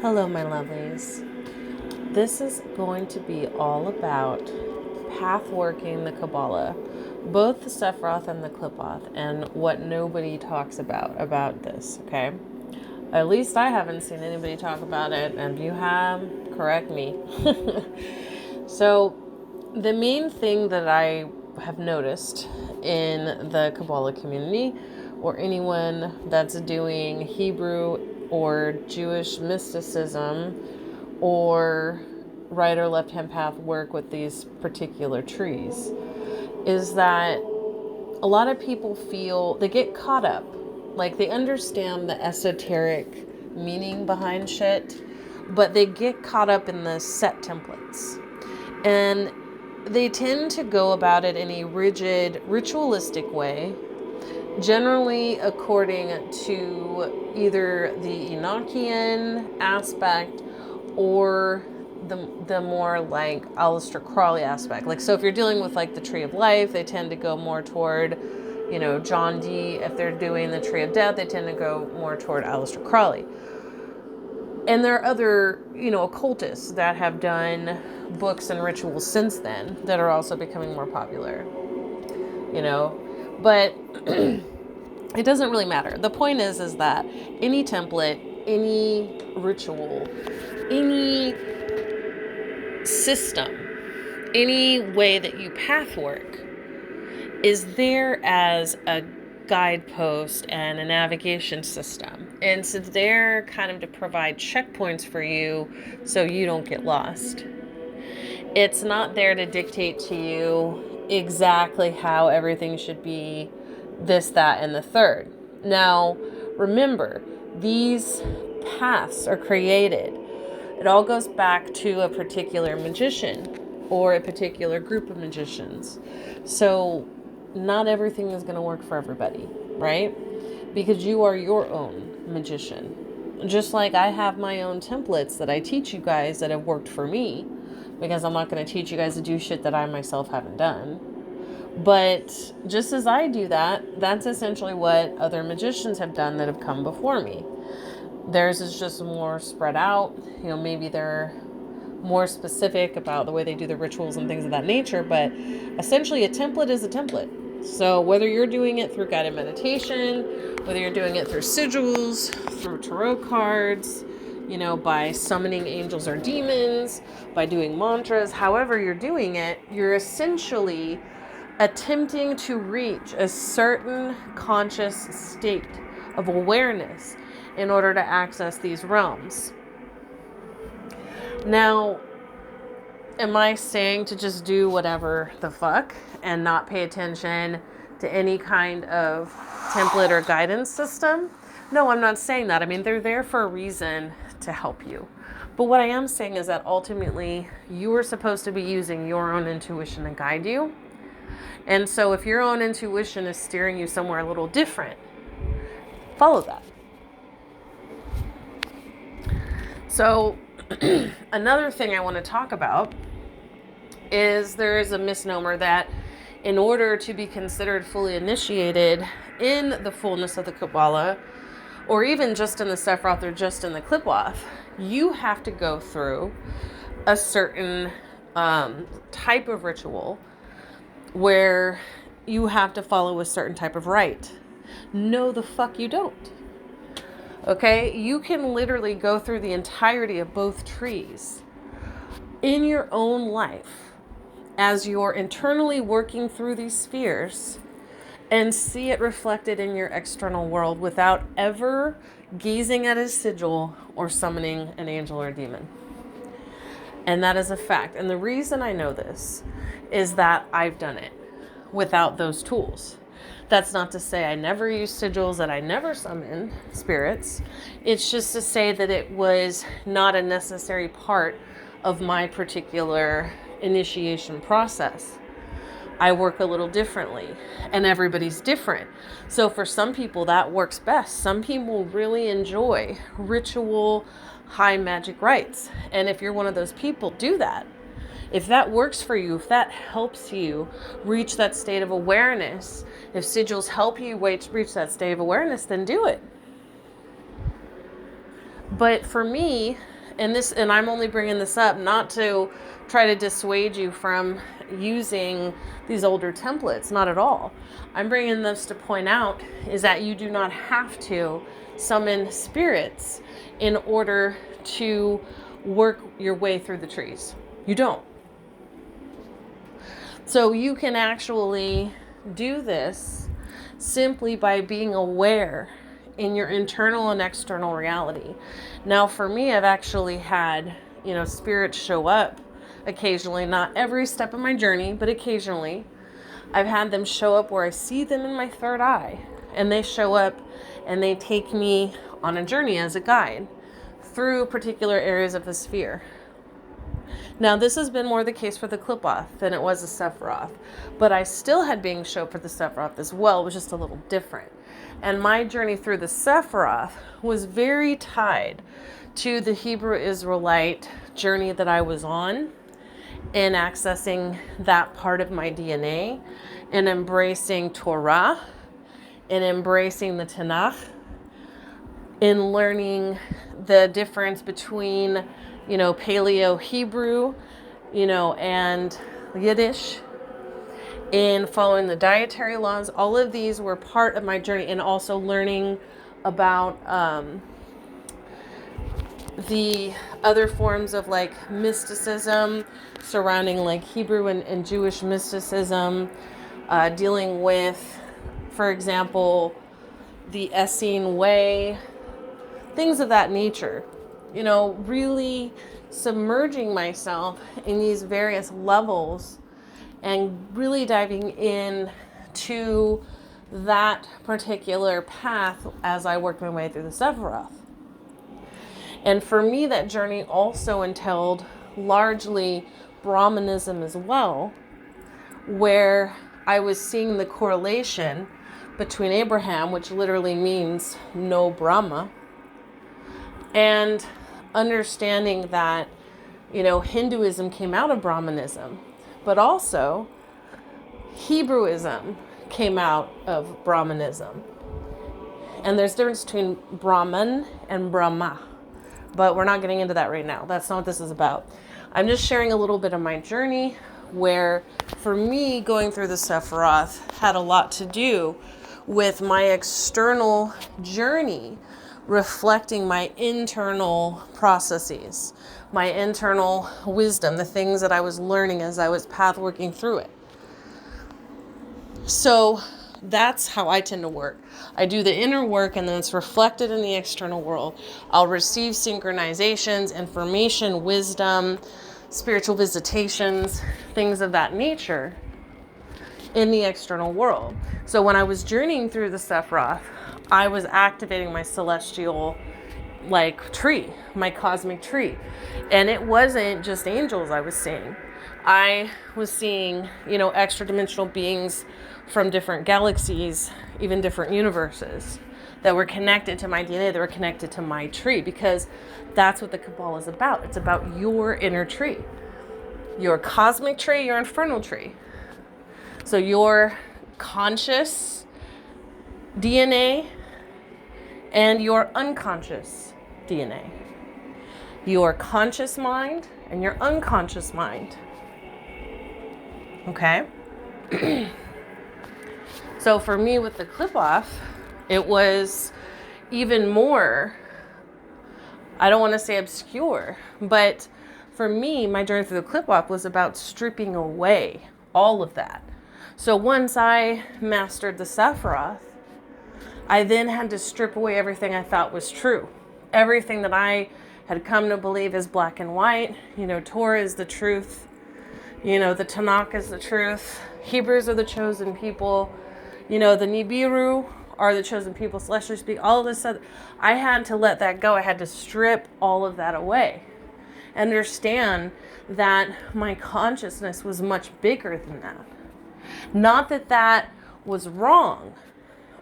Hello, my lovelies. This is going to be all about pathworking the Kabbalah, both the Sephiroth and the Qliphoth, and what nobody talks about this, okay? At least I haven't seen anybody talk about it, and if you have, correct me. So, the main thing that I have noticed in the Kabbalah community, or anyone that's doing Hebrew or Jewish mysticism or right or left hand path work with these particular trees, is that a lot of people feel they get caught up. Like, they understand the esoteric meaning behind shit, but they get caught up in the set templates. And they tend to go about it in a rigid, ritualistic way, generally according to either the Enochian aspect or the more like Aleister Crowley aspect. Like, so if you're dealing with like the Tree of Life, they tend to go more toward, John Dee. If they're doing the Tree of Death, they tend to go more toward Aleister Crowley. And there are other, occultists that have done books and rituals since then that are also becoming more popular, but it doesn't really matter. The point is that any template, any ritual, any system, any way that you pathwork is there as a guidepost and a navigation system. And so they're kind of to provide checkpoints for you so you don't get lost. It's not there to dictate to you exactly how everything should be, this, that, and the third. Now, remember, these paths are created. It all goes back to a particular magician or a particular group of magicians. So not everything is going to work for everybody, right? Because you are your own magician. Just like I have my own templates that I teach you guys that have worked for me, because I'm not going to teach you guys to do shit that I myself haven't done. But just as I do that, that's essentially what other magicians have done that have come before me. Theirs is just more spread out. Maybe they're more specific about the way they do the rituals and things of that nature. But essentially, a template is a template. So whether you're doing it through guided meditation, whether you're doing it through sigils, through tarot cards, by summoning angels or demons, by doing mantras, however you're doing it, you're essentially attempting to reach a certain conscious state of awareness in order to access these realms. Now, am I saying to just do whatever the fuck and not pay attention to any kind of template or guidance system? No, I'm not saying that. I mean, they're there for a reason to help you. But what I am saying is that ultimately you are supposed to be using your own intuition to guide you. And so if your own intuition is steering you somewhere a little different, follow that. So another thing I want to talk about is there is a misnomer that in order to be considered fully initiated in the fullness of the Kabbalah, or even just in the Sephiroth or just in the Qliphoth, you have to go through a certain type of ritual where you have to follow a certain type of rite. No, the fuck you don't. Okay? You can literally go through the entirety of both trees in your own life as you're internally working through these spheres and see it reflected in your external world without ever gazing at a sigil or summoning an angel or a demon. And that is a fact. And the reason I know this is that I've done it without those tools. That's not to say I never use sigils, that I never summon spirits. It's just to say that it was not a necessary part of my particular initiation process. I work a little differently, and everybody's different. So for some people that works best. Some people really enjoy ritual, high magic rites. And if you're one of those people, do that. If that works for you, if that helps you reach that state of awareness, if sigils help you reach that state of awareness, then do it. But for me, and I'm only bringing this up not to try to dissuade you from using these older templates, not at all. I'm bringing this to point out is that you do not have to summon spirits in order to work your way through the trees. You don't. So you can actually do this simply by being aware in your internal and external reality. Now, for me, I've actually had, spirits show up occasionally, not every step of my journey, but occasionally. I've had them show up where I see them in my third eye, and they show up and they take me on a journey as a guide through particular areas of the sphere. Now, this has been more the case for the Qliphoth than it was the Sephiroth, but I still had beings show up for the Sephiroth as well. It was just a little different. And my journey through the Sephiroth was very tied to the Hebrew Israelite journey that I was on, in accessing that part of my DNA, and embracing Torah, and embracing the Tanakh, in learning the difference between Paleo Hebrew, and Yiddish, in following the dietary laws. All of these were part of my journey, and also learning about the other forms of mysticism surrounding Hebrew and Jewish mysticism, dealing with, for example, the Essene Way, things of that nature. Really submerging myself in these various levels and really diving in to that particular path as I worked my way through the Sephiroth. And for me, that journey also entailed largely Brahmanism as well, where I was seeing the correlation between Abraham, which literally means no Brahma, and understanding that, Hinduism came out of Brahmanism, but also Hebrewism came out of Brahmanism. And there's a difference between Brahman and Brahma, but we're not getting into that right now. That's not what this is about. I'm just sharing a little bit of my journey, where for me, going through the Sephiroth had a lot to do with my external journey reflecting my internal processes, my internal wisdom, the things that I was learning as I was pathworking through it. So that's how I tend to work. I do the inner work, and then it's reflected in the external world. I'll receive synchronizations, information, wisdom, spiritual visitations, things of that nature in the external world. So when I was journeying through the Sephiroth, I was activating my celestial tree, my cosmic tree. And it wasn't just angels I was seeing. I was seeing, extra dimensional beings from different galaxies, even different universes, that were connected to my DNA, that were connected to my tree, because that's what the Kabbalah is about. It's about your inner tree, your cosmic tree, your infernal tree. So your conscious DNA and your unconscious DNA. Your conscious mind and your unconscious mind. Okay? So for me with the Qliphoth, it was even more, I don't want to say obscure, but for me, my journey through the Qliphoth was about stripping away all of that. So once I mastered the Sephiroth, I then had to strip away everything I thought was true. Everything that I had come to believe is black and white. Torah is the truth. The Tanakh is the truth. Hebrews are the chosen people. The Nibiru are the chosen people, celestially speak. All of this stuff, I had to let that go. I had to strip all of that away. Understand that my consciousness was much bigger than that. Not that that was wrong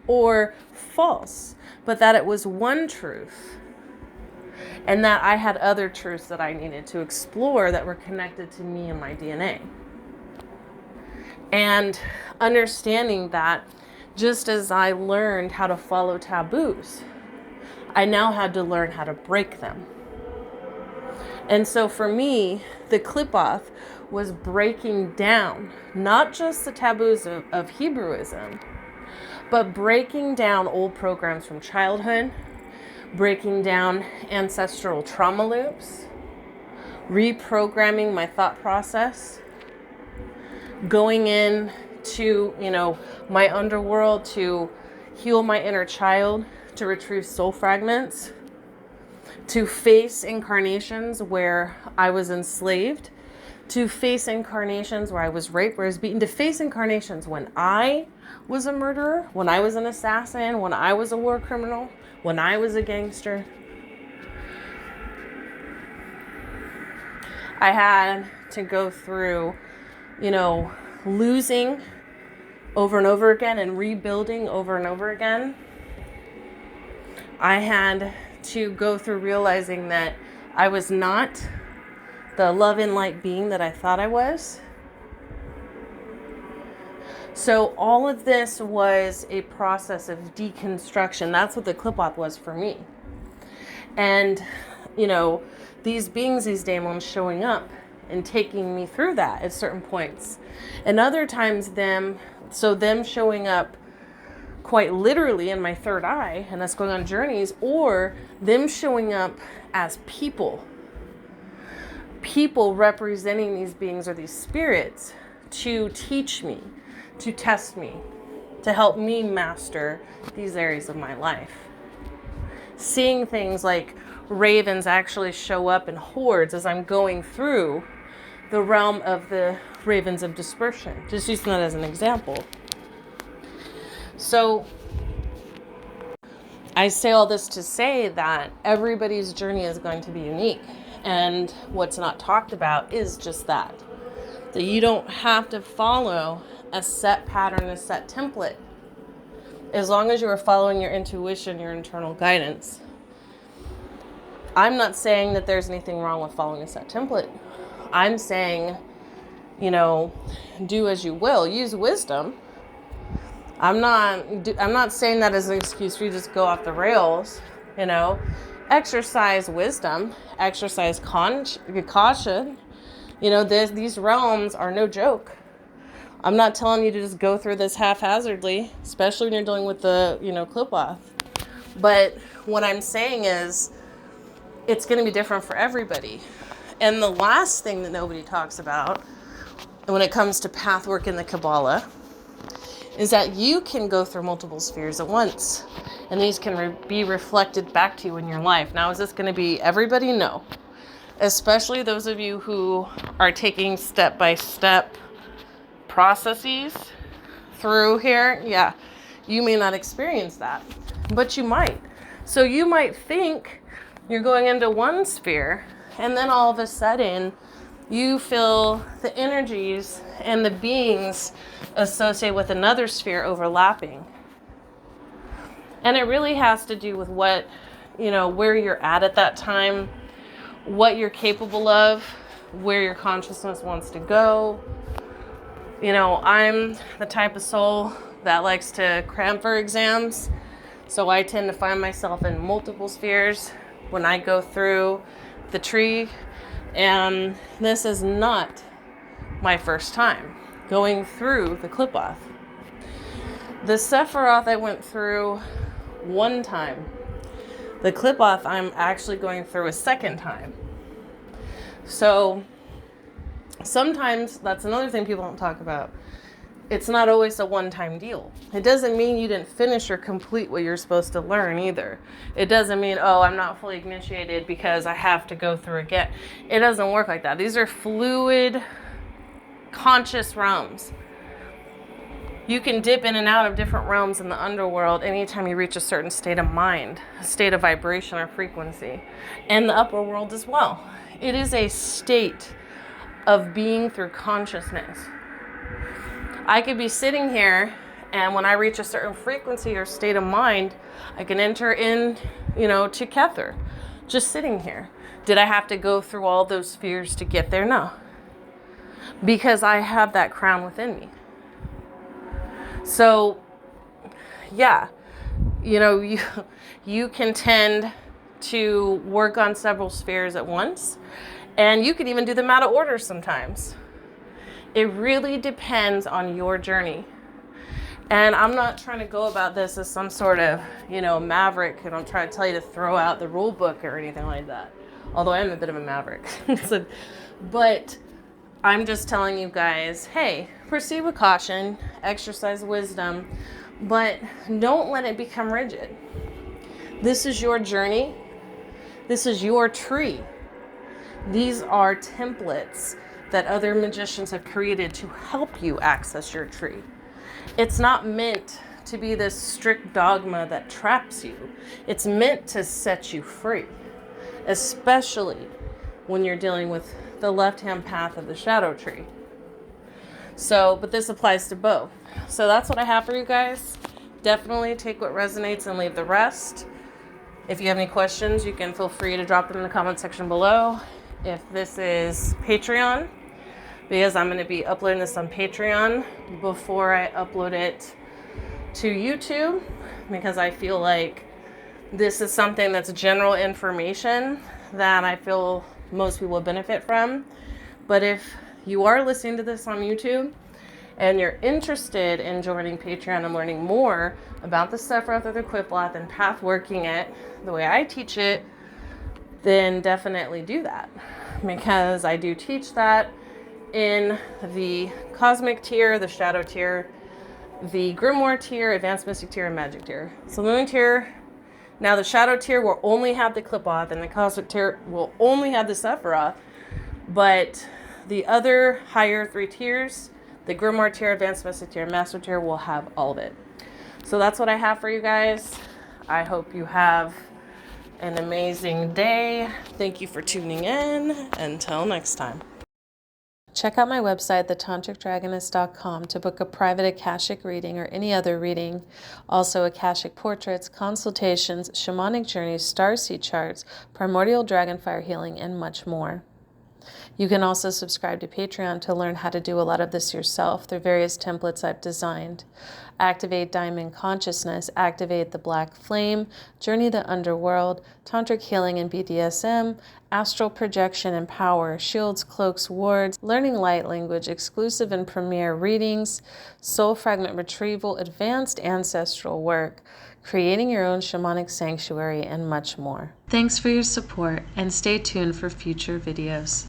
or false, but that it was one truth, and that I had other truths that I needed to explore that were connected to me and my DNA. And understanding that just as I learned how to follow taboos, I now had to learn how to break them. And so for me, the Qliphoth was breaking down not just the taboos of Hebrewism, but breaking down old programs from childhood, breaking down ancestral trauma loops, reprogramming my thought process, going in to, my underworld to heal my inner child, to retrieve soul fragments, to face incarnations where I was enslaved, to face incarnations where I was raped, where I was beaten, to face incarnations when I was a murderer, when I was an assassin, when I was a war criminal, when I was a gangster. I had to go through, losing over and over again and rebuilding over and over again. I had to go through realizing that I was not the love and light being that I thought I was. So all of this was a process of deconstruction. That's what the Qliphoth was for me. And, these beings, these daemons showing up and taking me through that at certain points. And other times them showing up quite literally in my third eye and us going on journeys, or them showing up as people representing these beings or these spirits to teach me, to test me, to help me master these areas of my life. Seeing things like ravens actually show up in hordes as I'm going through the realm of the ravens of dispersion, just using that as an example. So I say all this to say that everybody's journey is going to be unique. And what's not talked about is just that you don't have to follow a set pattern, a set template. As long as you are following your intuition, your internal guidance. I'm not saying that there's anything wrong with following a set template. I'm saying, do as you will. Use wisdom. I'm not saying that as an excuse for you to just go off the rails, Exercise wisdom, exercise caution. These realms are no joke. I'm not telling you to just go through this haphazardly, especially when you're dealing with the, Qliphoth. But what I'm saying is, it's going to be different for everybody. And the last thing that nobody talks about when it comes to pathwork in the Kabbalah is that you can go through multiple spheres at once. And these can be reflected back to you in your life. Now, is this going to be everybody? No. Especially those of you who are taking step-by-step processes through here. Yeah, you may not experience that, but you might. So you might think you're going into one sphere, and then all of a sudden, you feel the energies and the beings associated with another sphere overlapping. And it really has to do with what, where you're at that time, what you're capable of, where your consciousness wants to go. I'm the type of soul that likes to cram for exams. So I tend to find myself in multiple spheres when I go through the tree. And this is not my first time going through the Qliphoth. The Sephiroth I went through one time. The Qliphoth I'm actually going through a second time. So sometimes that's another thing people don't talk about. It's not always a one-time deal. It doesn't mean you didn't finish or complete what you're supposed to learn either. It doesn't mean, I'm not fully initiated because I have to go through again. It doesn't work like that. These are fluid, conscious realms. You can dip in and out of different realms in the underworld anytime you reach a certain state of mind, a state of vibration or frequency, and the upper world as well. It is a state of being through consciousness. I could be sitting here, and when I reach a certain frequency or state of mind, I can enter in, to Kether, just sitting here. Did I have to go through all those spheres to get there? No. Because I have that crown within me. So, yeah, you know, you can tend to work on several spheres at once, and you can even do them out of order sometimes. It really depends on your journey. And I'm not trying to go about this as some sort of, you know, maverick, and I'm trying to tell you to throw out the rule book or anything like that. Although I am a bit of a maverick. But I'm just telling you guys, hey, proceed with caution, exercise wisdom, but don't let it become rigid. This is your journey. This is your tree. These are templates that other magicians have created to help you access your tree. It's not meant to be this strict dogma that traps you. It's meant to set you free, especially when you're dealing with the left-hand path of the shadow tree. So, but this applies to both. So that's what I have for you guys. Definitely take what resonates and leave the rest. If you have any questions, you can feel free to drop them in the comment section below. If this is Patreon, because I'm going to be uploading this on Patreon before I upload it to YouTube, because I feel like this is something that's general information that I feel most people would benefit from. But if you are listening to this on YouTube and you're interested in joining Patreon and learning more about the Sephiroth or the Qliphoth and pathworking it the way I teach it, then definitely do that, because I do teach that in the cosmic tier, the shadow tier, the grimoire tier, advanced mystic tier, and magic tier. So moon tier, now the shadow tier will only have the Qliphoth, and the cosmic tier will only have the Sephiroth, but the other higher 3 tiers, the grimoire tier, advanced mystic tier, and master tier, will have all of it. So that's what I have for you guys. I hope you have an amazing day. Thank you for tuning in. Until next time. Check out my website, thetantricdragonist.com, to book a private Akashic reading or any other reading. Also, Akashic portraits, consultations, shamanic journeys, starseed charts, primordial dragon fire healing, and much more. You can also subscribe to Patreon to learn how to do a lot of this yourself through various templates I've designed. Activate Diamond Consciousness, Activate the Black Flame, Journey the Underworld, Tantric Healing and BDSM, Astral Projection and Power, Shields, Cloaks, Wards, Learning Light Language, Exclusive and Premier Readings, Soul Fragment Retrieval, Advanced Ancestral Work, Creating Your Own Shamanic Sanctuary, and much more. Thanks for your support, and stay tuned for future videos.